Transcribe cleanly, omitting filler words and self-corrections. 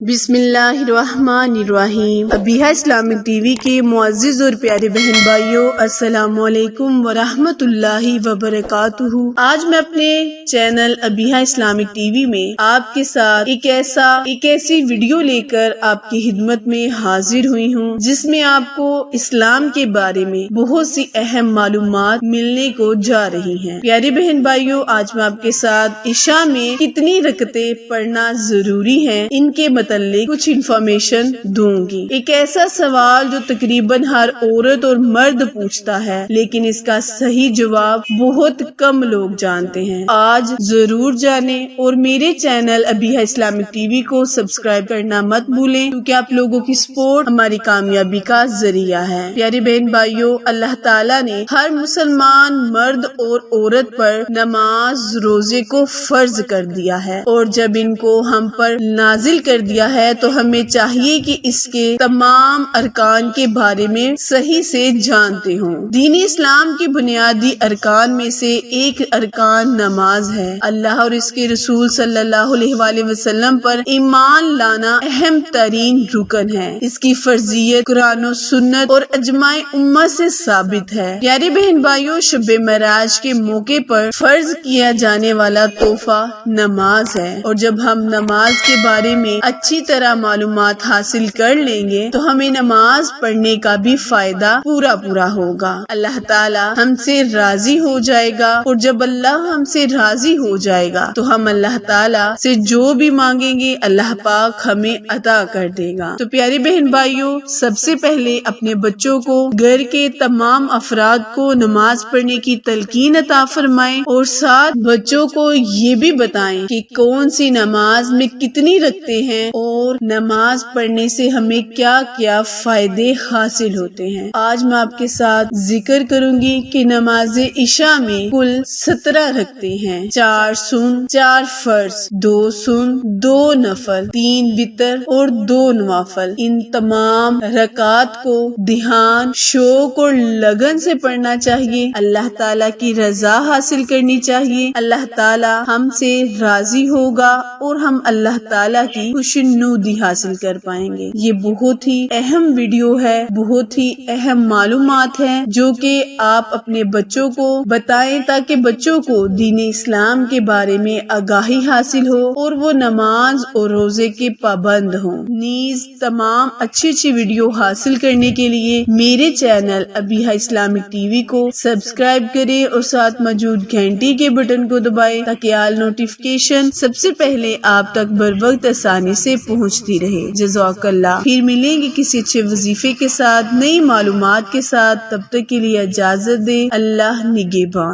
بسم اللہ الرحمن الرحیم۔ ابیہا اسلامک ٹی وی کے معزز اور پیارے بہن بھائیوں، السلام علیکم ورحمۃ اللہ وبرکاتہ۔ آج میں اپنے channel Abiha Islamic T V میں آپ کے ساتھ ایک ایسی ویڈیو لے کر آپ کی خدمت میں حاضر ہوئی ہوں جس میں آپ کو اسلام کے بارے میں بہت سی اہم معلومات ملنے کو جا رہی ہیں۔ پیارے بہن بھائیوں، آج میں آپ کے ساتھ عشاء میں کتنی رکعتیں پڑھنا ضروری ہیں ان کے متعلق کچھ انفارمیشن دوں گی۔ ایک ایسا سوال جو تقریباً ہر عورت اور مرد پوچھتا ہے، لیکن اس کا صحیح جواب بہت کم لوگ جانتے ہیں۔ آج ضرور جانیں اور میرے channel Abiha Islamic T V کو سبسکرائب کرنا مت بھولیں، کیونکہ آپ لوگوں کی سپورٹ ہماری کامیابی کا ذریعہ ہے۔ پیارے بہن بھائیوں، اللہ تعالیٰ نے ہر مسلمان مرد اور عورت پر نماز روزے کو فرض کر دیا ہے، اور جب ان کو ہم پر نازل کر دیا ہے تو ہمیں چاہیے کہ اس کے تمام ارکان کے بارے میں صحیح سے جانتے ہوں۔ دین اسلام کے بنیادی ارکان میں سے ایک ارکان نماز ہے۔ اللہ اور اس کے رسول صلی اللہ علیہ وآلہ وسلم پر ایمان لانا اہم ترین رکن ہے۔ اس کی فرضیت قرآن و سنت اور اجماع امت سے ثابت ہے۔ پیارے بہن بھائیوں، شب معراج کے موقع پر فرض کیا جانے والا تحفہ نماز ہے، اور جب ہم نماز کے بارے میں اچھی طرح معلومات حاصل کر لیں گے تو ہمیں نماز پڑھنے کا بھی فائدہ پورا ہوگا۔ اللہ تعالی ہم سے راضی ہو جائے گا، اور جب اللہ ہم سے راضی ہو جائے گا تو ہم اللہ تعالی سے جو بھی مانگیں گے اللہ پاک ہمیں عطا کر دے گا۔ تو پیاری بہن بھائیوں، سب سے پہلے اپنے بچوں کو، گھر کے تمام افراد کو نماز پڑھنے کی تلقین عطا فرمائیں، اور ساتھ بچوں کو یہ بھی بتائیں کہ کون سی نماز میں کتنی رکھتے ہیں اور نماز پڑھنے سے ہمیں کیا کیا فائدے حاصل ہوتے ہیں۔ آج میں آپ کے ساتھ ذکر کروں گی کہ نماز عشاء میں کل 17 رکعتیں ہیں، 4 سنن، 4 فرض، 2 سنن، 2 نفل، 3 وتر اور 2 نوافل۔ ان تمام رکعات کو دھیان، شوق اور لگن سے پڑھنا چاہیے۔ اللہ تعالیٰ کی رضا حاصل کرنی چاہیے۔ اللہ تعالیٰ ہم سے راضی ہوگا اور ہم اللہ تعالیٰ کی خوشنودی حاصل کر پائیں گے۔ یہ بہت ہی اہم ویڈیو ہے، بہت ہی اہم معلومات ہیں جو کہ آپ اپنے بچوں کو بتائیں تاکہ بچوں کو دین اسلام کے بارے میں آگاہی حاصل ہو اور وہ نماز اور روزے کے پابند ہوں۔ نیز تمام اچھی ویڈیو حاصل کرنے کے لیے میرے channel Abiha Islamic T V کو سبسکرائب کریں اور ساتھ موجود گھنٹی کے بٹن کو دبائیں تاکہ آل نوٹیفکیشن سب سے پہلے آپ تک بر وقت آسانی سے پہنچتی رہے۔ جزاک اللہ۔ پھر ملیں گے کسی اچھے وظیفے کے ساتھ، نئی معلومات کے ساتھ۔ تب تک کے لیے اجازت دیں۔ اللہ نگہبان۔